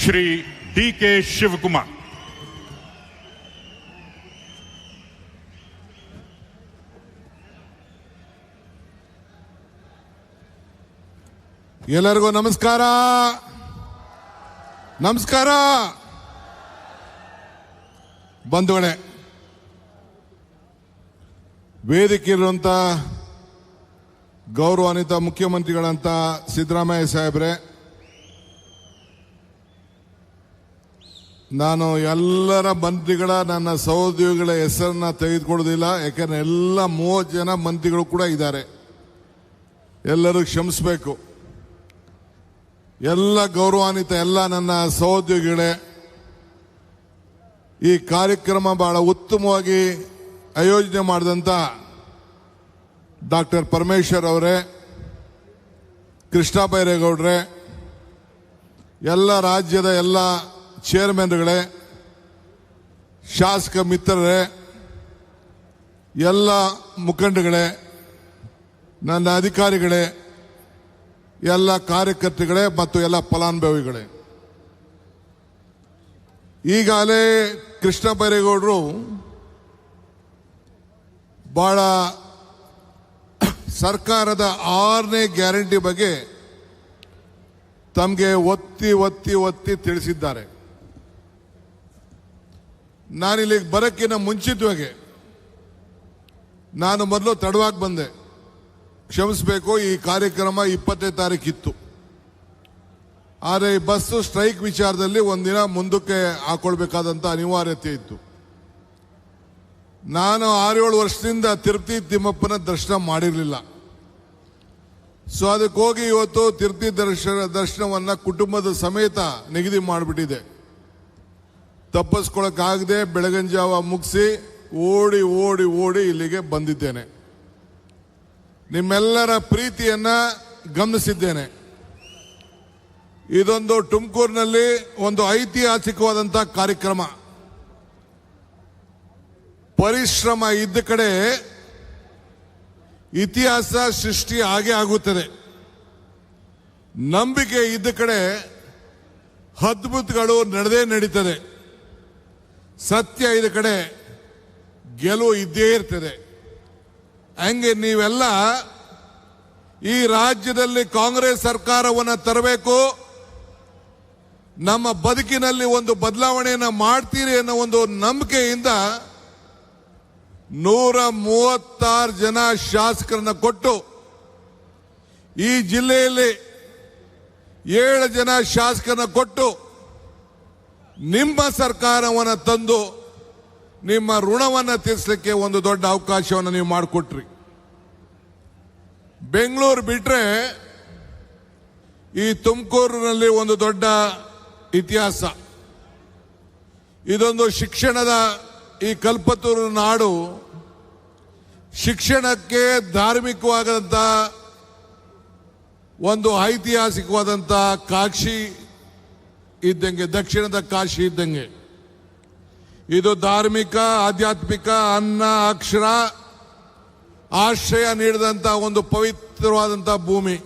ಶ್ರೀ ಡಿ.ಕೆ. ಶಿವಕುಮಾರ್. ಎಲ್ಲರಿಗೂ ನಮಸ್ಕಾರ. ನಮಸ್ಕಾರ ಬಂಧುಗಳೇ, ವೇದಿಕೆಯಿರುವಂಥ ಗೌರವಾನ್ವಿತ ಮುಖ್ಯಮಂತ್ರಿಗಳಂತ ಸಿದ್ದರಾಮಯ್ಯ ಸಾಹೇಬ್ರೆ, ನಾನು ಎಲ್ಲರ ಮಂತ್ರಿಗಳ ನನ್ನ ಸಹೋದ್ಯೋಗಿಗಳ ಹೆಸರನ್ನ ತೆಗೆದುಕೊಳ್ಳೋದಿಲ್ಲ. ಯಾಕಂದ್ರೆ ಎಲ್ಲ 30 ಜನ ಮಂತ್ರಿಗಳು ಕೂಡ ಇದ್ದಾರೆ. ಎಲ್ಲರೂ ಕ್ಷಮಿಸಬೇಕು. ಎಲ್ಲ ಗೌರವಾನ್ವಿತ ಎಲ್ಲ ನನ್ನ ಸಹೋದ್ಯೋಗಿಗಳೇ, ಈ ಕಾರ್ಯಕ್ರಮ ಬಹಳ ಉತ್ತಮವಾಗಿ ಆಯೋಜನೆ ಮಾಡಿದಂಥ ಡಾಕ್ಟರ್ ಪರಮೇಶ್ವರ್ ಅವರೇ, ಕೃಷ್ಣ ಬೈರೇಗೌಡ್ರೆ, ಎಲ್ಲ ರಾಜ್ಯದ ಎಲ್ಲ ಚೇರ್ಮನ್ಗಳೇ, ಶಾಸಕ ಮಿತ್ರರೇ, ಎಲ್ಲ ಮುಖಂಡಗಳೇ, ನನ್ನ ಅಧಿಕಾರಿಗಳೇ, ಎಲ್ಲ ಕಾರ್ಯಕರ್ತರುಗಳೇ ಮತ್ತು ಎಲ್ಲ ಫಲಾನುಭವಿಗಳೇ, ಈಗಾಗಲೇ ಕೃಷ್ಣ ಬೈರೇಗೌಡರು ಬಹಳ ಸರ್ಕಾರದ 6ನೇ ಗ್ಯಾರಂಟಿ ಬಗ್ಗೆ ತಮಗೆ ಒತ್ತಿ ಒತ್ತಿ ಒತ್ತಿ ತಿಳಿಸಿದ್ದಾರೆ. ನಾನಿಲ್ಲಿಗೆ ಬರೋಕ್ಕಿಂತ ಮುಂಚಿತವಾಗಿ ನಾನು ಮೊದಲು ತಡವಾಗಿ ಬಂದೆ, ಕ್ಷಮಿಸಬೇಕು. ಈ ಕಾರ್ಯಕ್ರಮ 20ನೇ ತಾರೀಕಿತ್ತು. ಆದರೆ ಈ ಬಸ್ಸು ಸ್ಟ್ರೈಕ್ ವಿಚಾರದಲ್ಲಿ ಒಂದಿನ ಮುಂದಕ್ಕೆ ಹಾಕೊಳ್ಬೇಕಾದಂಥ ಅನಿವಾರ್ಯತೆ ಇತ್ತು. ನಾನು 6-7 ವರ್ಷದಿಂದ ತಿರುಪತಿ ತಿಮ್ಮಪ್ಪನ ದರ್ಶನ ಮಾಡಿರಲಿಲ್ಲ. ಸೊ ಅದಕ್ಕೆ ಹೋಗಿ ಇವತ್ತು ತಿರುಪತಿ ದರ್ಶನವನ್ನ ಕುಟುಂಬದ ಸಮೇತ ನಿಗದಿ ಮಾಡಿಬಿಟ್ಟಿದೆ. ತಪ್ಪಿಸ್ಕೊಳಕ್ಕಾಗದೆ ಬೆಳಗಿನ ಜಾವ ಮುಗಿಸಿ ಓಡಿ ಓಡಿ ಓಡಿ ಇಲ್ಲಿಗೆ ಬಂದಿದ್ದೇನೆ. ನಿಮ್ಮೆಲ್ಲರ ಪ್ರೀತಿಯನ್ನ ಗಮನಿಸಿದ್ದೇನೆ. ಇದೊಂದು ತುಮಕೂರಿನಲ್ಲಿ ಒಂದು ಐತಿಹಾಸಿಕವಾದಂಥ ಕಾರ್ಯಕ್ರಮ. ಪರಿಶ್ರಮ ಇದ್ದ ಕಡೆ ಇತಿಹಾಸ ಸೃಷ್ಟಿ ಆಗೇ ಆಗುತ್ತದೆ. ನಂಬಿಕೆ ಇದ್ದ ಕಡೆ ಅದ್ಭುತಗಳು ನಡೆದೇ ನಡೀತದೆ. ಸತ್ಯ ಇದ್ದ ಕಡೆ ಗೆಲುವು ಇದ್ದೇ ಇರ್ತದೆ. ಹಂಗೆ ನೀವೆಲ್ಲ ಈ ರಾಜ್ಯದಲ್ಲಿ ಕಾಂಗ್ರೆಸ್ ಸರ್ಕಾರವನ್ನು ತರಬೇಕು, ನಮ್ಮ ಬದುಕಿನಲ್ಲಿ ಒಂದು ಬದಲಾವಣೆಯನ್ನು ಮಾಡ್ತೀರಿ ಅನ್ನೋ ಒಂದು ನಂಬಿಕೆಯಿಂದ 136 ಜನ ಶಾಸಕರನ್ನ ಕೊಟ್ಟು ಈ ಜಿಲ್ಲೆಯಲ್ಲಿ 7 ಜನ ಶಾಸಕರನ್ನ ಕೊಟ್ಟು ನಿಮ್ಮ ಸರ್ಕಾರವನ್ನು ತಂದು ನಿಮ್ಮ ಋಣವನ್ನು ತೀರಿಸಲಿಕ್ಕೆ ಒಂದು ದೊಡ್ಡ ಅವಕಾಶವನ್ನು ನೀವು ಮಾಡಿಕೊಟ್ರಿ. ಬೆಂಗಳೂರು ಬಿಟ್ರೆ ಈ ತುಮಕೂರಿನಲ್ಲಿ ಒಂದು ದೊಡ್ಡ ಇತಿಹಾಸ. ಇದೊಂದು ಶಿಕ್ಷಣದ ಈ ಕಲ್ಪತರು ನಾಡು. ಶಿಕ್ಷಣಕ್ಕೆ ಧಾರ್ಮಿಕವಾದಂಥ ಒಂದು ಐತಿಹಾಸಿಕವಾದಂಥ ಕಾಶಿ ಇದ್ದಂಗೆ, ದಕ್ಷಿಣದ ಕಾಶಿ ಇದ್ದಂಗೆ. ಇದು ಧಾರ್ಮಿಕ, ಆಧ್ಯಾತ್ಮಿಕ, ಅನ್ನ, ಅಕ್ಷರ, ಆಶ್ರಯ ನೀಡಿದಂಥ ಒಂದು ಪವಿತ್ರವಾದಂಥ ಭೂಮಿ.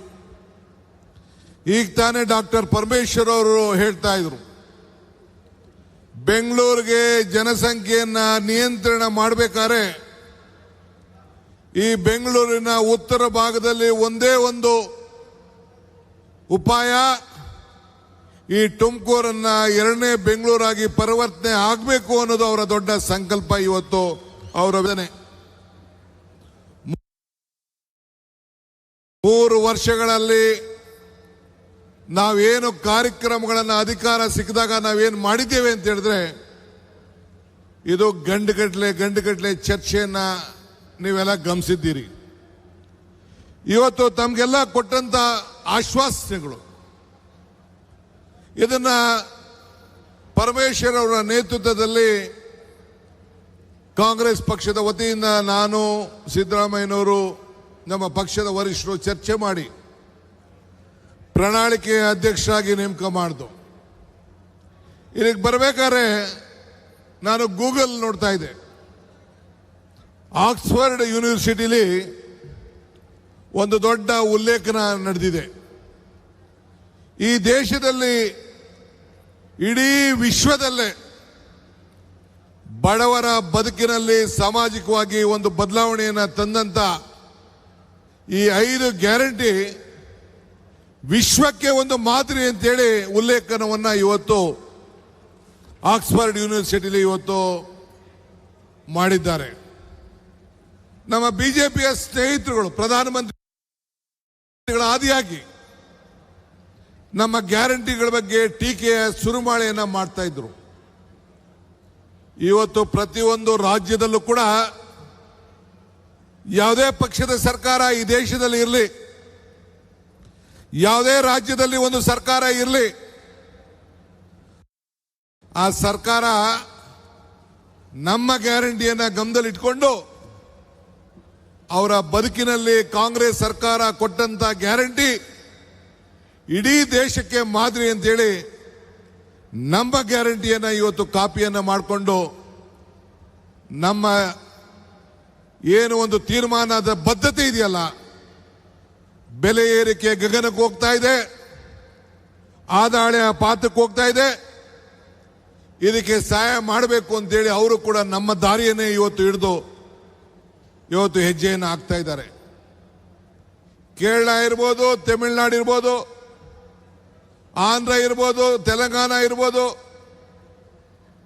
ಈಗ ತಾನೇ ಡಾಕ್ಟರ್ ಪರಮೇಶ್ವರ್ ಅವರು ಹೇಳ್ತಾ ಇದ್ರು, ಬೆಂಗಳೂರಿಗೆ ಜನಸಂಖ್ಯೆಯನ್ನ ನಿಯಂತ್ರಣ ಮಾಡಬೇಕಾದ್ರೆ ಈ ಬೆಂಗಳೂರಿನ ಉತ್ತರ ಭಾಗದಲ್ಲಿ ಒಂದೇ ಒಂದು ಉಪಾಯ, ಈ ತುಮಕೂರನ್ನ 2ನೇ ಬೆಂಗಳೂರಾಗಿ ಪರಿವರ್ತನೆ ಆಗಬೇಕು ಅನ್ನೋದು ಅವರ ದೊಡ್ಡ ಸಂಕಲ್ಪ. ಇವತ್ತು ಅವರ 3 ವರ್ಷಗಳಲ್ಲಿ ನಾವೇನು ಕಾರ್ಯಕ್ರಮಗಳನ್ನು ಅಧಿಕಾರ ಸಿಕ್ಕಿದಾಗ ನಾವೇನು ಮಾಡಿದ್ದೇವೆ ಅಂತ ಹೇಳಿದ್ರೆ, ಇದು ಗಂಡುಗಟ್ಟಲೆ ಚರ್ಚೆಯನ್ನ ನೀವೆಲ್ಲ ಗಮನಿಸಿದ್ದೀರಿ. ಇವತ್ತು ತಮಗೆಲ್ಲ ಕೊಟ್ಟಂತ ಆಶ್ವಾಸನೆಗಳು, ಇದನ್ನ ಪರಮೇಶ್ವರ್ ಅವರ ನೇತೃತ್ವದಲ್ಲಿ ಕಾಂಗ್ರೆಸ್ ಪಕ್ಷದ ವತಿಯಿಂದ ನಾನು, ಸಿದ್ದರಾಮಯ್ಯನವರು, ನಮ್ಮ ಪಕ್ಷದ ವರಿಷ್ಠರು ಚರ್ಚೆ ಮಾಡಿ ಪ್ರಣಾಳಿಕೆಯ ಅಧ್ಯಕ್ಷರಾಗಿ ನೇಮಕ ಮಾಡಿದ್ದು. ಇಲ್ಲಿಗೆ ಬರಬೇಕಾದ್ರೆ ನಾನು ಗೂಗಲ್ ನೋಡ್ತಾ ಇದ್ದೆ. ಆಕ್ಸ್ಫರ್ಡ್ ಯೂನಿವರ್ಸಿಟಿಲಿ ಒಂದು ದೊಡ್ಡ ಉಲ್ಲೇಖನ ನಡೆದಿದೆ. ಈ ದೇಶದಲ್ಲಿ ಇಡೀ ವಿಶ್ವದಲ್ಲೇ ಬಡವರ ಬದುಕಿನಲ್ಲಿ ಸಾಮಾಜಿಕವಾಗಿ ಒಂದು ಬದಲಾವಣೆಯನ್ನು ತಂದಂತ ಈ 5 ಗ್ಯಾರಂಟಿ ವಿಶ್ವಕ್ಕೆ ಒಂದು ಮಾದರಿ ಅಂತೇಳಿ ಉಲ್ಲೇಖನವನ್ನ ಇವತ್ತು ಆಕ್ಸ್ಫರ್ಡ್ ಯೂನಿವರ್ಸಿಟಿಲಿ ಇವತ್ತು ಮಾಡಿದ್ದಾರೆ. ನಮ್ಮ ಬಿಜೆಪಿಯ ಸ್ನೇಹಿತರುಗಳು ಪ್ರಧಾನಮಂತ್ರಿಗಳ ಆದಿಯಾಗಿ ನಮ್ಮ ಗ್ಯಾರಂಟಿಗಳ ಬಗ್ಗೆ ಟೀಕೆಯ ಸುರುಮಾಳೆಯನ್ನ ಮಾಡ್ತಾ ಇದ್ರು. ಇವತ್ತು ಪ್ರತಿಯೊಂದು ರಾಜ್ಯದಲ್ಲೂ ಕೂಡ ಯಾವುದೇ ಪಕ್ಷದ ಸರ್ಕಾರ ಈ ದೇಶದಲ್ಲಿ ಇರಲಿ, ಯಾವುದೇ ರಾಜ್ಯದಲ್ಲಿ ಒಂದು ಸರ್ಕಾರ ಇರಲಿ, ಆ ಸರ್ಕಾರ ನಮ್ಮ ಗ್ಯಾರಂಟಿಯನ್ನ ಗಮನದಲ್ಲಿಟ್ಕೊಂಡು ಅವರ ಬದುಕಿನಲ್ಲಿ ಕಾಂಗ್ರೆಸ್ ಸರ್ಕಾರ ಕೊಟ್ಟಂತ ಗ್ಯಾರಂಟಿ ಇಡೀ ದೇಶಕ್ಕೆ ಮಾದರಿ ಅಂತೇಳಿ ನಮ್ಮ ಗ್ಯಾರಂಟಿಯನ್ನ ಇವತ್ತು ಕಾಪಿಯನ್ನ ಮಾಡಿಕೊಂಡು ನಮ್ಮ ಏನು ಒಂದು ತೀರ್ಮಾನದ ಬದ್ಧತೆ ಇದೆಯಲ್ಲ, ಬೆಲೆ ಏರಿಕೆ ಗಗನಕ್ಕೆ ಹೋಗ್ತಾ ಇದೆ, ಆದಾಯ ಪಾತಕ್ಕೆ ಹೋಗ್ತಾ ಇದೆ, ಇದಕ್ಕೆ ಸಹಾಯ ಮಾಡಬೇಕು ಅಂತೇಳಿ ಅವರು ಕೂಡ ನಮ್ಮ ದಾರಿಯನ್ನೇ ಇವತ್ತು ಹಿಡಿದು ಇವತ್ತು ಹೆಜ್ಜೆಯನ್ನು ಹಾಕ್ತಾ ಇದ್ದಾರೆ. ಕೇರಳ ಇರ್ಬೋದು, ತಮಿಳುನಾಡು ಇರ್ಬೋದು, ಆಂಧ್ರ ಇರ್ಬೋದು, ತೆಲಂಗಾಣ ಇರ್ಬೋದು,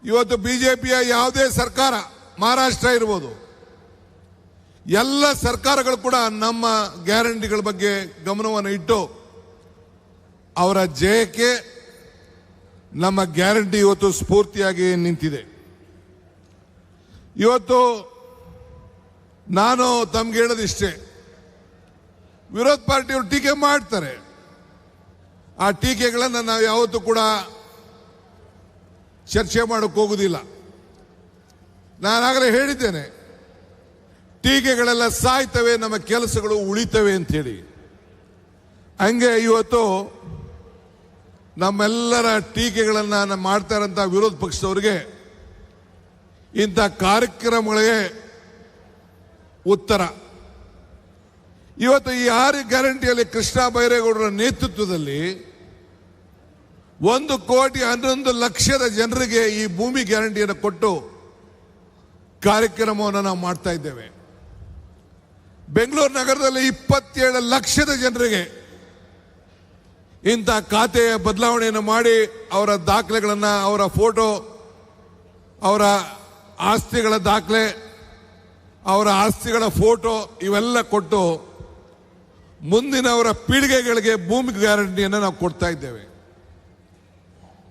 ಇವತ್ತು ಬಿಜೆಪಿಯ ಯಾವುದೇ ಸರ್ಕಾರ, ಮಹಾರಾಷ್ಟ್ರ ಇರ್ಬೋದು, ಎಲ್ಲ ಸರ್ಕಾರಗಳು ಕೂಡ ನಮ್ಮ ಗ್ಯಾರಂಟಿಗಳ ಬಗ್ಗೆ ಗಮನವನ್ನು ಇಟ್ಟು ಅವರ ಜಯಕ್ಕೆ ನಮ್ಮ ಗ್ಯಾರಂಟಿ ಇವತ್ತು ಸ್ಫೂರ್ತಿಯಾಗಿ ನಿಂತಿದೆ. ಇವತ್ತು ನಾನು ತಮ್ಗೆ ಹೇಳೋದಿಷ್ಟೇ, ವಿರೋಧ ಪಾರ್ಟಿಯವರು ಟೀಕೆ ಮಾಡ್ತಾರೆ. ಆ ಟೀಕೆಗಳನ್ನು ನಾವು ಯಾವತ್ತೂ ಕೂಡ ಚರ್ಚೆ ಮಾಡೋಕೆ ಹೋಗುದಿಲ್ಲ. ನಾನಾಗಲೇ ಹೇಳಿದ್ದೇನೆ, ಟೀಕೆಗಳೆಲ್ಲ ಸಾಯ್ತವೆ, ನಮ್ಮ ಕೆಲಸಗಳು ಉಳಿತವೆ ಅಂತೇಳಿ. ಹಂಗೆ ಇವತ್ತು ನಮ್ಮೆಲ್ಲರ ಟೀಕೆಗಳನ್ನು ಮಾಡ್ತಾ ಇರೋಂಥ ವಿರೋಧ ಪಕ್ಷದವರಿಗೆ ಇಂಥ ಕಾರ್ಯಕ್ರಮಗಳಿಗೆ ಉತ್ತರ. ಇವತ್ತು ಈ 6 ಗ್ಯಾರಂಟಿಯಲ್ಲಿ ಕೃಷ್ಣ ಬೈರೇಗೌಡರ ನೇತೃತ್ವದಲ್ಲಿ 1,11,00,000 ಜನರಿಗೆ ಈ ಭೂಮಿ ಗ್ಯಾರಂಟಿಯನ್ನು ಕೊಟ್ಟು ಕಾರ್ಯಕ್ರಮವನ್ನು ನಾವು ಮಾಡ್ತಾ ಇದ್ದೇವೆ. ಬೆಂಗಳೂರು ನಗರದಲ್ಲಿ 27 ಲಕ್ಷದ ಜನರಿಗೆ ಇಂಥ ಖಾತೆಯ ಬದಲಾವಣೆಯನ್ನು ಮಾಡಿ ಅವರ ದಾಖಲೆಗಳನ್ನು, ಅವರ ಫೋಟೋ, ಅವರ ಆಸ್ತಿಗಳ ದಾಖಲೆ, ಅವರ ಆಸ್ತಿಗಳ ಫೋಟೋ ಇವೆಲ್ಲ ಕೊಟ್ಟು ಮುಂದಿನ ಅವರ ಪೀಳಿಗೆಗಳಿಗೆ ಭೂಮಿ ಗ್ಯಾರಂಟಿಯನ್ನು ನಾವು ಕೊಡ್ತಾ ಇದ್ದೇವೆ.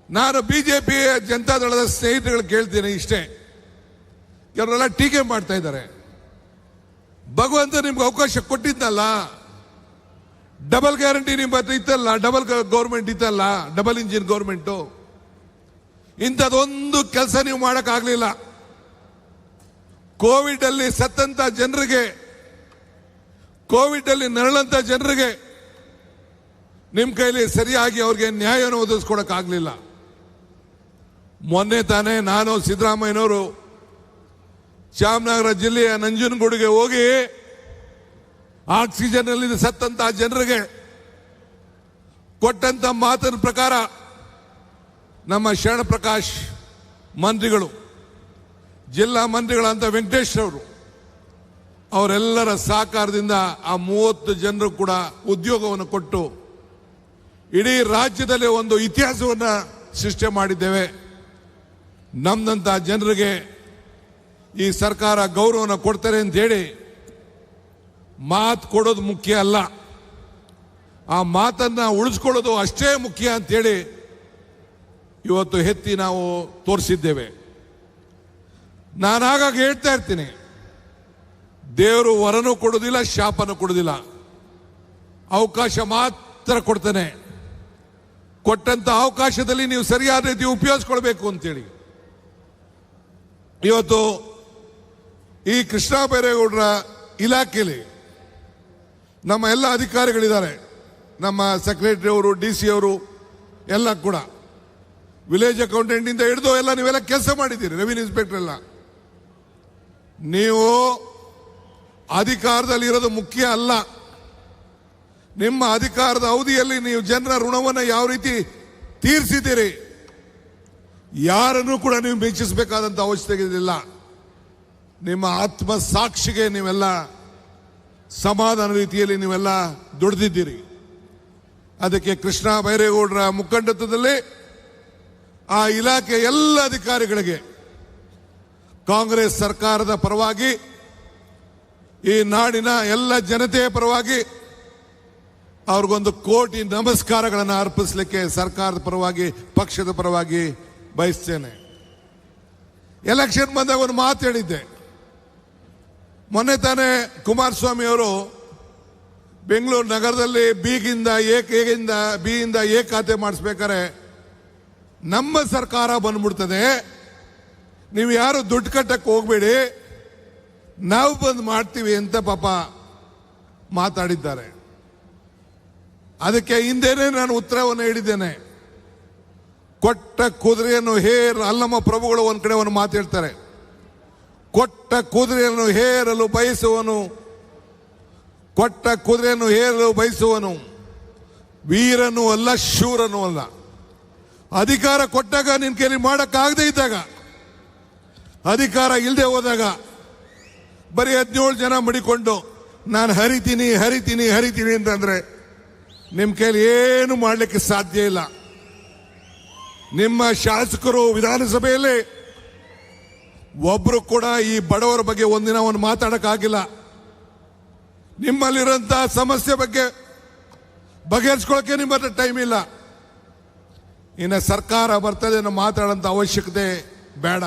ನಾನು ಬಿಜೆಪಿ ಜನತಾದಳದ ಸ್ನೇಹಿತರುಗಳು ಕೇಳ್ತೀನಿ ಇಷ್ಟೇ, ಕೆಲವರೆಲ್ಲ ಟೀಕೆ ಮಾಡ್ತಾ ಇದ್ದಾರೆ. ಭಗವಂತ ನಿಮ್ಗೆ ಅವಕಾಶ ಕೊಟ್ಟಿದ್ದಲ್ಲ, ಡಬಲ್ ಗ್ಯಾರಂಟಿ ನಿಮ್ಮ ಹತ್ರ ಇತ್ತಲ್ಲ, ಡಬಲ್ ಗೌರ್ಮೆಂಟ್ ಇತ್ತಲ್ಲ, ಡಬಲ್ ಇಂಜಿನ್ ಗೌರ್ಮೆಂಟು, ಇಂಥದ್ದೊಂದು ಕೆಲಸ ನೀವು ಮಾಡೋಕ್ಕಾಗಲಿಲ್ಲ. ಕೋವಿಡ್ ಅಲ್ಲಿ ಸತ್ತಂತ ಜನರಿಗೆ, ಕೋವಿಡ್ ಅಲ್ಲಿ ನರಳಂತ ಜನರಿಗೆ ನಿಮ್ಮ ಕೈಲಿ ಸರಿಯಾಗಿ ಅವ್ರಿಗೆ ನ್ಯಾಯವನ್ನು ಒದಗಿಸ್ಕೊಡಕ್ಕಾಗಲಿಲ್ಲ. ಮೊನ್ನೆ ತಾನೇ ನಾನು ಸಿದ್ದರಾಮಯ್ಯನವರು ಚಾಮರಾಜನಗರ ಜಿಲ್ಲೆಯ ನಂಜನಗೂಡಿಗೆ ಹೋಗಿ ಆಕ್ಸಿಜನ್ ಅಲ್ಲಿ ಸತ್ತಂತ ಜನರಿಗೆ ಕೊಟ್ಟಂತ ಮಾತಿನ ಪ್ರಕಾರ ನಮ್ಮ ಶರಣ ಪ್ರಕಾಶ್ ಮಂತ್ರಿಗಳು, ಜಿಲ್ಲಾ ಮಂತ್ರಿಗಳಂತ ವೆಂಕಟೇಶ್ ಅವರು, ಅವರೆಲ್ಲರ ಸಹಕಾರದಿಂದ ಆ 30 ಜನರು ಕೂಡ ಉದ್ಯೋಗವನ್ನು ಕೊಟ್ಟು ಇಡೀ ರಾಜ್ಯದಲ್ಲಿ ಒಂದು ಇತಿಹಾಸವನ್ನು ಸೃಷ್ಟಿ ಮಾಡಿದ್ದೇವೆ. ನಮ್ಮಂತ ಜನರಿಗೆ ಈ ಸರ್ಕಾರ ಗೌರವವನ್ನು ಕೊಡ್ತಾರೆ ಅಂತ ಹೇಳಿ ಮಾತು ಕೊಡೋದು ಮುಖ್ಯ ಅಲ್ಲ, ಆ ಮಾತನ್ನ ಉಳಿಸ್ಕೊಳ್ಳೋದು ಅಷ್ಟೇ ಮುಖ್ಯ ಅಂತೇಳಿ ಇವತ್ತು ಎತ್ತಿ ನಾವು ತೋರಿಸಿದ್ದೇವೆ. ನಾನು ಆಗಾಗ ಹೇಳ್ತಾ ಇರ್ತೀನಿ, ದೇವರು ವರನೂ ಕೊಡೋದಿಲ್ಲ, ಶಾಪನೂ ಕೊಡೋದಿಲ್ಲ, ಅವಕಾಶ ಮಾತ್ರ ಕೊಡ್ತಾನೆ. ಕೊಟ್ಟಂತ ಅವಕಾಶದಲ್ಲಿ ನೀವು ಸರಿಯಾದ ರೀತಿ ಉಪಯೋಗಿಸ್ಕೊಳ್ಬೇಕು ಅಂತೇಳಿ ಇವತ್ತು ಈ ಕೃಷ್ಣ ಬೈರೇಗೌಡರ ಇಲಾಖೆಯಲ್ಲಿ ನಮ್ಮ ಎಲ್ಲ ಅಧಿಕಾರಿಗಳಿದ್ದಾರೆ. ನಮ್ಮ ಸೆಕ್ರೆಟರಿ ಅವರು, DC ಅವರು ಎಲ್ಲ ಕೂಡ, ವಿಲೇಜ್ ಅಕೌಂಟೆಂಟ್ ಇಂದ ಹಿಡಿದು ಎಲ್ಲ ನೀವೆಲ್ಲ ಕೆಲಸ ಮಾಡಿದ್ದೀರಿ, ರೆವಿನ್ಯೂ ಇನ್ಸ್ಪೆಕ್ಟರ್ ಎಲ್ಲ. ನೀವು ಅಧಿಕಾರದಲ್ಲಿ ಇರೋದು ಮುಖ್ಯ ಅಲ್ಲ, ನಿಮ್ಮ ಅಧಿಕಾರದ ಅವಧಿಯಲ್ಲಿ ನೀವು ಜನರ ಋಣವನ್ನು ಯಾವ ರೀತಿ ತೀರಿಸಿದ್ದೀರಿ ಯಾರನ್ನು ಕೂಡ ನೀವು ಮೆಚ್ಚಿಸಬೇಕಾದಂತ ಅವಶ್ಯಕತೆ ಇಲ್ಲ. ನಿಮ್ಮ ಆತ್ಮ ಸಾಕ್ಷಿಗೆ ನೀವೆಲ್ಲ ಸಮಾಧಾನ ರೀತಿಯಲ್ಲಿ ನೀವೆಲ್ಲ ದುಡಿದಿದ್ದೀರಿ. ಅದಕ್ಕೆ ಕೃಷ್ಣ ಬೈರೇಗೌಡರ ಮುಖಂಡತ್ವದಲ್ಲಿ ಆ ಇಲಾಖೆ ಎಲ್ಲ ಅಧಿಕಾರಿಗಳಿಗೆ ಕಾಂಗ್ರೆಸ್ ಸರ್ಕಾರದ ಪರವಾಗಿ, ಈ ನಾಡಿನ ಎಲ್ಲ ಜನತೆಯ ಪರವಾಗಿ ಅವ್ರಿಗೊಂದು ಕೋಟಿ ನಮಸ್ಕಾರಗಳನ್ನು ಅರ್ಪಿಸಲಿಕ್ಕೆ ಸರ್ಕಾರದ ಪರವಾಗಿ, ಪಕ್ಷದ ಪರವಾಗಿ ಬಯಸ್ತೇನೆ. ಎಲೆಕ್ಷನ್ ಬಂದಾಗ ಒಂದು ಮಾತು ಹೇಳಿದ್ದೆ. ಮೊನ್ನೆ ತಾನೇ ಕುಮಾರಸ್ವಾಮಿ ಅವರು ಬೆಂಗಳೂರು ನಗರದಲ್ಲಿ ಬಿಯಿಂದ ಎ ಖಾತೆ ಮಾಡಿಸ್ಬೇಕಾರೆ ನಮ್ಮ ಸರ್ಕಾರ ಬಂದ್ಬಿಡ್ತದೆ, ನೀವು ಯಾರು ದುಡ್ಡು ಕಟ್ಟಕ್ಕೆ ಹೋಗ್ಬೇಡಿ, ನಾವು ಬಂದು ಮಾಡ್ತೀವಿ ಅಂತ ಪಾಪ ಮಾತಾಡಿದ್ದಾರೆ. ಅದಕ್ಕೆ ಹಿಂದೆನೇ ನಾನು ಉತ್ತರವನ್ನು ಹೇಳಿದ್ದೇನೆ. ಕೊಟ್ಟ ಕುದುರೆಯನ್ನು ಅಲ್ಲಮ್ಮ ಪ್ರಭುಗಳು ಒಂದ್ ಕಡೆ ಒಂದು ಮಾತು ಹೇಳ್ತಾರೆ, ಕೊಟ್ಟ ಕುದುರೆಯನ್ನು ಹೇರಲು ಬಯಸುವನು ವೀರನೂ ಅಲ್ಲ, ಶೂರನೂ ಅಲ್ಲ. ಅಧಿಕಾರ ಕೊಟ್ಟಾಗ ನಿನ್ ಕೈಲಿ ಮಾಡಕ್ಕಾಗದೇ ಇದ್ದಾಗ, ಅಧಿಕಾರ ಇಲ್ಲದೆ ಹೋದಾಗ ಬರೀ 17 ಜನ ಮಡಿಕೊಂಡು ನಾನು ಹರಿತೀನಿ ಅಂತಂದ್ರೆ ನಿಮ್ ಕೈಲಿ ಏನು ಮಾಡಲಿಕ್ಕೆ ಸಾಧ್ಯ ಇಲ್ಲ. ನಿಮ್ಮ ಶಾಸಕರು ವಿಧಾನಸಭೆಯಲ್ಲಿ ಒಬ್ರು ಕೂಡ ಈ ಬಡವರ ಬಗ್ಗೆ ಒಂದಿನ ಒಂದು ಮಾತಾಡಕ್ಕಾಗಿಲ್ಲ. ನಿಮ್ಮಲ್ಲಿರುವಂತಹ ಸಮಸ್ಯೆ ಬಗ್ಗೆ ಬಗೆಹರಿಸ್ಕೊಳ್ಳಕ್ಕೆ ನಿಮ್ಮ ಹತ್ರ ಟೈಮ್ ಇಲ್ಲ. ಇನ್ನು ಸರ್ಕಾರ ಬರ್ತದೆ ಅನ್ನೋ ಮಾತಾಡೋಂಥ ಅವಶ್ಯಕತೆ ಬೇಡ.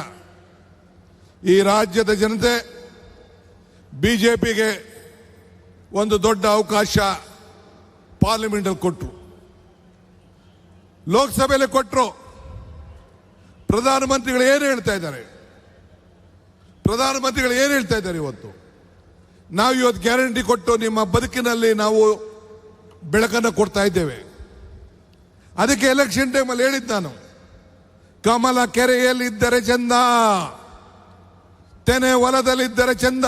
ಈ ರಾಜ್ಯದ ಜನತೆ ಬಿಜೆಪಿಗೆ ಒಂದು ದೊಡ್ಡ ಅವಕಾಶ ಪಾರ್ಲಿಮೆಂಟ್ ಅಲ್ಲಿ ಕೊಟ್ಟರು, ಲೋಕಸಭೆಯಲ್ಲಿ ಕೊಟ್ಟರು. ಪ್ರಧಾನಮಂತ್ರಿಗಳು ಏನು ಹೇಳ್ತಾ ಇದ್ದಾರೆ? ಇವತ್ತು ನಾವು ಗ್ಯಾರಂಟಿ ಕೊಟ್ಟು ನಿಮ್ಮ ಬದುಕಿನಲ್ಲಿ ನಾವು ಬೆಳಕನ್ನು ಕೊಡ್ತಾ ಇದ್ದೇವೆ. ಅದಕ್ಕೆ ಎಲೆಕ್ಷನ್ ಟೈಮಲ್ಲಿ ಹೇಳಿದ್ದು ನಾನು, ಕಮಲ ಕೆರೆಯಲ್ಲಿದ್ದರೆ ಚಂದ, ತೆನೆ ಹೊಲದಲ್ಲಿದ್ದರೆ ಚಂದ,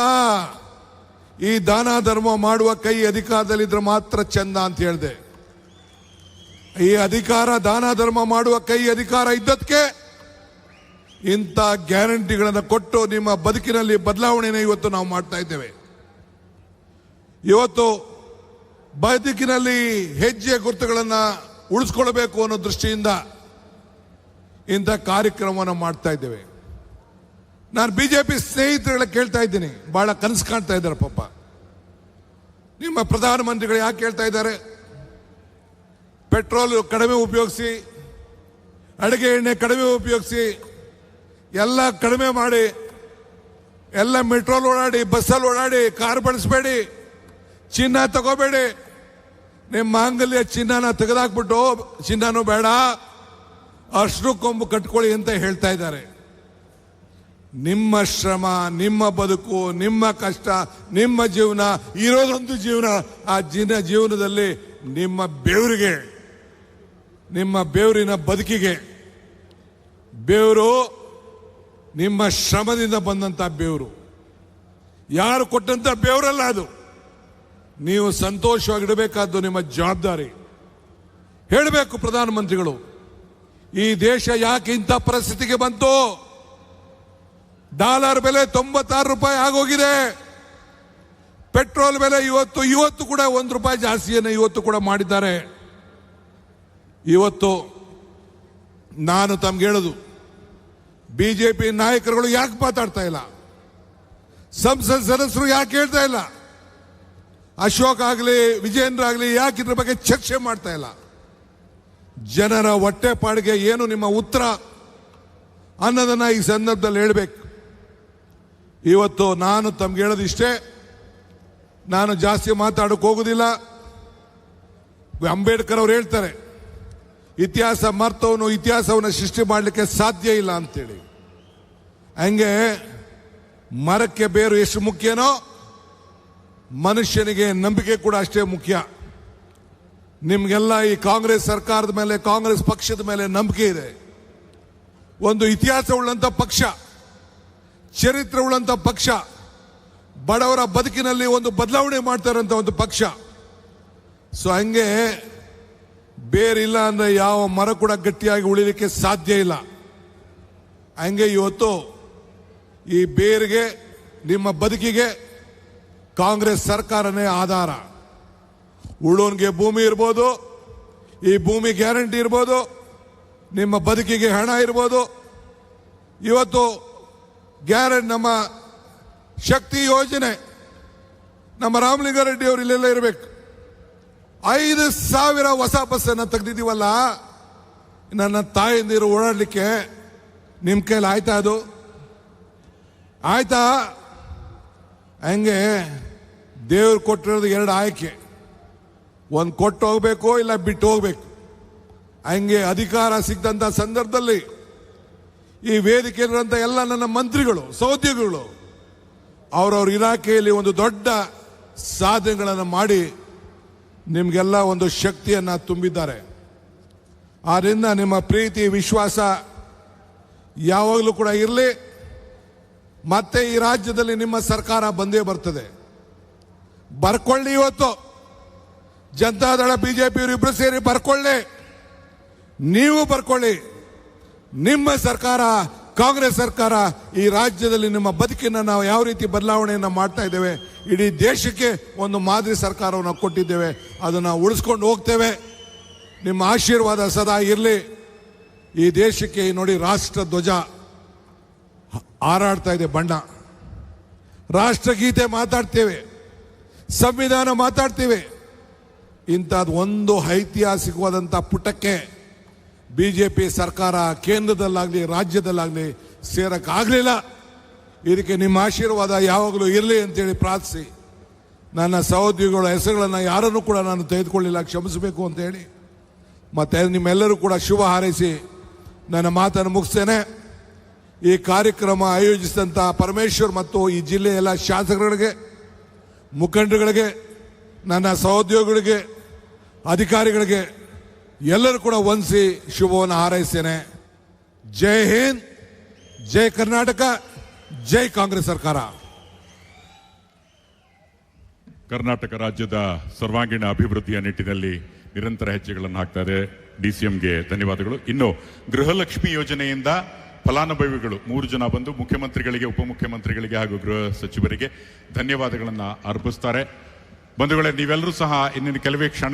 ಈ ದಾನ ಧರ್ಮ ಮಾಡುವ ಕೈ ಅಧಿಕಾರದಲ್ಲಿದ್ರೆ ಮಾತ್ರ ಚಂದ ಅಂತ ಹೇಳಿದೆ. ಈ ದಾನ ಧರ್ಮ ಮಾಡುವ ಕೈ ಅಧಿಕಾರ ಇದ್ದದಕ್ಕೆ ಇಂಥ ಗ್ಯಾರಂಟಿಗಳನ್ನು ಕೊಟ್ಟು ನಿಮ್ಮ ಬದುಕಿನಲ್ಲಿ ಬದಲಾವಣೆಯನ್ನು ಇವತ್ತು ನಾವು ಮಾಡ್ತಾ ಇದ್ದೇವೆ. ಇವತ್ತು ಬದುಕಿನಲ್ಲಿ ಹೆಜ್ಜೆ ಗುರುತುಗಳನ್ನು ಉಳಿಸ್ಕೊಳ್ಬೇಕು ಅನ್ನೋ ದೃಷ್ಟಿಯಿಂದ ಇಂಥ ಕಾರ್ಯಕ್ರಮವನ್ನು ಮಾಡ್ತಾ ಇದ್ದೇವೆ. ನಾನು ಬಿಜೆಪಿ ಸ್ನೇಹಿತರುಗಳ ಕೇಳ್ತಾ ಇದ್ದೀನಿ, ಬಹಳ ಕನಸು ಕಾಣ್ತಾ ಇದ್ದಾರೆ ಪಾಪ. ನಿಮ್ಮ ಪ್ರಧಾನಮಂತ್ರಿಗಳು ಯಾಕೆ ಹೇಳ್ತಾ ಇದ್ದಾರೆ? ಪೆಟ್ರೋಲ್ ಕಡಿಮೆ ಉಪಯೋಗಿಸಿ, ಅಡುಗೆ ಎಣ್ಣೆ ಕಡಿಮೆ ಉಪಯೋಗಿಸಿ, ಎಲ್ಲ ಕಡಿಮೆ ಮಾಡಿ, ಎಲ್ಲ ಮೆಟ್ರೋಲ್ ಓಡಾಡಿ, ಬಸ್ಸಲ್ಲಿ ಓಡಾಡಿ, ಕಾರ್ ಬಳಸಬೇಡಿ, ಚಿನ್ನ ತಗೋಬೇಡಿ, ನಿಮ್ಮ ಮಾಂಗಲ್ಯ ಚಿನ್ನನ ತೆಗೆದಾಕ್ಬಿಟ್ಟು ಚಿನ್ನನೂ ಬೇಡ, ಅರ್ಶಿನ ಕೊಂಬು ಕಟ್ಕೊಳ್ಳಿ ಅಂತ ಹೇಳ್ತಾ ಇದ್ದಾರೆ. ನಿಮ್ಮ ಶ್ರಮ, ನಿಮ್ಮ ಬದುಕು, ನಿಮ್ಮ ಕಷ್ಟ, ನಿಮ್ಮ ಜೀವನ ಇರೋದೊಂದು ಜೀವನ. ಆ ಜೀವನದಲ್ಲಿ ನಿಮ್ಮ ಬೆವರಿನ ಬದುಕಿಗೆ, ಬೆವರು ನಿಮ್ಮ ಶ್ರಮದಿಂದ ಬಂದಂತ ಬೆವರು, ಯಾರು ಕೊಟ್ಟಂತ ಬೆವರಲ್ಲ ಅದು. ನೀವು ಸಂತೋಷವಾಗಿಡಬೇಕಾದ್ದು ನಿಮ್ಮ ಜವಾಬ್ದಾರಿ. ಹೇಳಬೇಕು ಪ್ರಧಾನಮಂತ್ರಿಗಳು, ಈ ದೇಶ ಯಾಕೆ ಇಂಥ ಪರಿಸ್ಥಿತಿಗೆ ಬಂತು? ಡಾಲರ್ ಬೆಲೆ 96 ರೂಪಾಯಿ ಆಗೋಗಿದೆ. ಪೆಟ್ರೋಲ್ ಬೆಲೆ ಇವತ್ತು ಕೂಡ 1 ರೂಪಾಯಿ ಜಾಸ್ತಿಯನ್ನು ಇವತ್ತು ಕೂಡ ಮಾಡಿದ್ದಾರೆ. ಇವತ್ತು ನಾನು ತಮ್ಗೆ ಹೇಳೋದು, ಬಿಜೆಪಿ ನಾಯಕರುಗಳು ಯಾಕೆ ಮಾತಾಡ್ತಾ ಇಲ್ಲ? ಸಂಸತ್ ಸದಸ್ಯರು ಯಾಕೆ ಹೇಳ್ತಾ ಇಲ್ಲ? ಅಶೋಕ್ ಆಗಲಿ, ವಿಜೇಂದ್ರ ಆಗಲಿ ಯಾಕೆ ಇದ್ರ ಬಗ್ಗೆ ಚರ್ಚೆ ಮಾಡ್ತಾ ಇಲ್ಲ? ಜನರ ಹೊಟ್ಟೆಪಾಡಿಗೆ ಏನು ನಿಮ್ಮ ಉತ್ತರ ಅನ್ನೋದನ್ನ ಈ ಸಂದರ್ಭದಲ್ಲಿ ಹೇಳಬೇಕು. ಇವತ್ತು ನಾನು ತಮ್ಗೆ ಹೇಳೋದು ಇಷ್ಟೇ, ನಾನು ಜಾಸ್ತಿ ಮಾತಾಡೋಕೆ ಹೋಗುದಿಲ್ಲ. ಅಂಬೇಡ್ಕರ್ ಅವರು ಹೇಳ್ತಾರೆ, ಇತಿಹಾಸ ಮರ್ತವನು ಇತಿಹಾಸವನ್ನು ಸೃಷ್ಟಿ ಮಾಡಲಿಕ್ಕೆ ಸಾಧ್ಯ ಇಲ್ಲ ಅಂತೇಳಿ. ಹಂಗೆ ಮರಕ್ಕೆ ಬೇರು ಎಷ್ಟು ಮುಖ್ಯನೋ ಮನುಷ್ಯನಿಗೆ ನಂಬಿಕೆ ಕೂಡ ಅಷ್ಟೇ ಮುಖ್ಯ. ನಿಮ್ಗೆಲ್ಲ ಈ ಕಾಂಗ್ರೆಸ್ ಸರ್ಕಾರದ ಮೇಲೆ, ಕಾಂಗ್ರೆಸ್ ಪಕ್ಷದ ಮೇಲೆ ನಂಬಿಕೆ ಇದೆ. ಒಂದು ಇತಿಹಾಸ ಉಳ್ಳಂತ ಪಕ್ಷ, ಚರಿತ್ರೆ ಉಳ್ಳಂತ ಪಕ್ಷ, ಬಡವರ ಬದುಕಿನಲ್ಲಿ ಒಂದು ಬದಲಾವಣೆ ಮಾಡ್ತಾ ಇರೋಂಥ ಒಂದು ಪಕ್ಷ. ಸೊ ಹಂಗೆ ಬೇರಿಲ್ಲ ಅಂದ್ರೆ ಯಾವ ಮರ ಕೂಡ ಗಟ್ಟಿಯಾಗಿ ಉಳಿಲಿಕ್ಕೆ ಸಾಧ್ಯ ಇಲ್ಲ. ಹಂಗೆ ಇವತ್ತು ಈ ಬೇರಿಗೆ ನಿಮ್ಮ ಬದುಕಿಗೆ ಕಾಂಗ್ರೆಸ್ ಸರ್ಕಾರನೇ ಆಧಾರ. ಉಳ್ಳೋನ್ಗೆ ಭೂಮಿ ಇರ್ಬೋದು, ಈ ಭೂಮಿ ಗ್ಯಾರಂಟಿ ಇರ್ಬೋದು, ನಿಮ್ಮ ಬದುಕಿಗೆ ಹಣ ಇರ್ಬೋದು. ಇವತ್ತು ಗ್ಯಾರಂಟಿ ನಮ್ಮ ಶಕ್ತಿ ಯೋಜನೆ, ನಮ್ಮ ರಾಮಲಿಂಗಾರೆಡ್ಡಿ ಅವರು ಇಲ್ಲೆಲ್ಲ ಇರಬೇಕು. 5,000 ಹೊಸ ಬಸ್ಸನ್ನು ತೆಗೆದಿದ್ದೀವಲ್ಲ, ನನ್ನ ತಾಯಂದಿರು ಓಡಾಡಲಿಕ್ಕೆ ನಿಮ್ಮ ಕೈಲಿ ಆಯ್ತಾ? ಅದು ಆಯ್ತಾ? ಹಂಗೆ ದೇವ್ರು ಕೊಟ್ಟಿರೋದು 2 ಆಯ್ಕೆ, ಒಂದು ಕೊಟ್ಟು ಹೋಗ್ಬೇಕು, ಇಲ್ಲ ಬಿಟ್ಟು ಹೋಗ್ಬೇಕು. ಹಂಗೆ ಅಧಿಕಾರ ಸಿಕ್ಕಂತ ಸಂದರ್ಭದಲ್ಲಿ ಈ ವೇದಿಕೆಯಲ್ಲಿರುವಂಥ ಎಲ್ಲ ನನ್ನ ಮಂತ್ರಿಗಳು, ಸಹೋದ್ಯೋಗಿಗಳು ಅವರವ್ರ ಇಲಾಖೆಯಲ್ಲಿ ಒಂದು ದೊಡ್ಡ ಸಾಧನೆಗಳನ್ನು ಮಾಡಿ ನಿಮಗೆಲ್ಲ ಒಂದು ಶಕ್ತಿಯನ್ನು ತುಂಬಿದ್ದಾರೆ. ಆದ್ದರಿಂದ ನಿಮ್ಮ ಪ್ರೀತಿ ವಿಶ್ವಾಸ ಯಾವಾಗಲೂ ಕೂಡ ಇರಲಿ. ಮತ್ತೆ ಈ ರಾಜ್ಯದಲ್ಲಿ ನಿಮ್ಮ ಸರ್ಕಾರ ಬಂದೇ ಬರ್ತದೆ. ಬರ್ಕೊಳ್ಳಿ, ಇವತ್ತು ಜನತಾದಳ ಬಿಜೆಪಿ ಇಬ್ಬರು ಸೇರಿ ಬರ್ಕೊಳ್ಳಿ, ನೀವು ಬರ್ಕೊಳ್ಳಿ. ನಿಮ್ಮ ಸರ್ಕಾರ, ಕಾಂಗ್ರೆಸ್ ಸರ್ಕಾರ ಈ ರಾಜ್ಯದಲ್ಲಿ ನಿಮ್ಮ ಬದುಕಿನ ನಾವು ಯಾವ ರೀತಿ ಬದಲಾವಣೆಯನ್ನು ಮಾಡ್ತಾ ಇದ್ದೇವೆ, ಇಡೀ ದೇಶಕ್ಕೆ ಒಂದು ಮಾದರಿ ಸರ್ಕಾರವನ್ನು ಕೊಟ್ಟಿದ್ದೇವೆ, ಅದನ್ನು ಉಳಿಸ್ಕೊಂಡು ಹೋಗ್ತೇವೆ. ನಿಮ್ಮ ಆಶೀರ್ವಾದ ಸದಾ ಇರಲಿ. ಈ ದೇಶಕ್ಕೆ ನೋಡಿ, ರಾಷ್ಟ್ರ ಧ್ವಜ ಹಾರಾಡ್ತಾ ಇದೆ, ಬಣ್ಣ, ರಾಷ್ಟ್ರಗೀತೆ ಮಾತಾಡ್ತೇವೆ, ಸಂವಿಧಾನ ಮಾತಾಡ್ತೇವೆ. ಇಂಥದ್ದು ಒಂದು ಐತಿಹಾಸಿಕವಾದಂಥ ಪುಟಕ್ಕೆ ಬಿಜೆಪಿ ಸರ್ಕಾರ ಕೇಂದ್ರದಲ್ಲಾಗಲಿ ರಾಜ್ಯದಲ್ಲಾಗಲಿ ಸೇರಕ್ಕಾಗಲಿಲ್ಲ. ಇದಕ್ಕೆ ನಿಮ್ಮ ಆಶೀರ್ವಾದ ಯಾವಾಗಲೂ ಇರಲಿ ಅಂತೇಳಿ ಪ್ರಾರ್ಥಿಸಿ, ನನ್ನ ಸಹೋದ್ಯೋಗಿಗಳ ಹೆಸರುಗಳನ್ನು ಯಾರನ್ನು ಕೂಡ ನಾನು ತೆಗೆದುಕೊಳ್ಳಿಲ್ಲ, ಕ್ಷಮಿಸಬೇಕು ಅಂತೇಳಿ ಮತ್ತೆ ನಿಮ್ಮೆಲ್ಲರೂ ಕೂಡ ಶುಭ ಹಾರೈಸಿ ನನ್ನ ಮಾತನ್ನು ಮುಗಿಸ್ತೇನೆ. ಈ ಕಾರ್ಯಕ್ರಮ ಆಯೋಜಿಸಿದಂಥ ಪರಮೇಶ್ವರ್ ಮತ್ತು ಈ ಜಿಲ್ಲೆಯ ಎಲ್ಲ ಶಾಸಕರಿಗೆ, ಮುಖಂಡರುಗಳಿಗೆ, ನನ್ನ ಸಹೋದ್ಯೋಗಿಗಳಿಗೆ, ಅಧಿಕಾರಿಗಳಿಗೆ ಎಲ್ಲರೂ ಕೂಡ ವಂದಿಸಿ ಶುಭವನ್ನು ಹಾರೈಸ್ತೇನೆ. ಜೈ ಹಿಂದ್, ಜೈ ಕರ್ನಾಟಕ, ಜೈ ಕಾಂಗ್ರೆಸ್ ಸರ್ಕಾರ. ಕರ್ನಾಟಕ ರಾಜ್ಯದ ಸರ್ವಾಂಗೀಣ ಅಭಿವೃದ್ಧಿಯ ನಿಟ್ಟಿನಲ್ಲಿ ನಿರಂತರ ಹೆಜ್ಜೆಗಳನ್ನು ಹಾಕ್ತಾ ಇದೆ. DCMಗೆ ಧನ್ಯವಾದಗಳು. ಇನ್ನು ಗೃಹಲಕ್ಷ್ಮಿ ಯೋಜನೆಯಿಂದ ಫಲಾನುಭವಿಗಳು 3 ಜನ ಬಂದು ಮುಖ್ಯಮಂತ್ರಿಗಳಿಗೆ, ಉಪಮುಖ್ಯಮಂತ್ರಿಗಳಿಗೆ ಹಾಗೂ ಗೃಹ ಸಚಿವರಿಗೆ ಧನ್ಯವಾದಗಳನ್ನು ಅರ್ಪಿಸ್ತಾರೆ. ಬಂಧುಗಳೇ, ನೀವೆಲ್ಲರೂ ಸಹ ಇನ್ನಿನ ಕೆಲವೇ ಕ್ಷಣ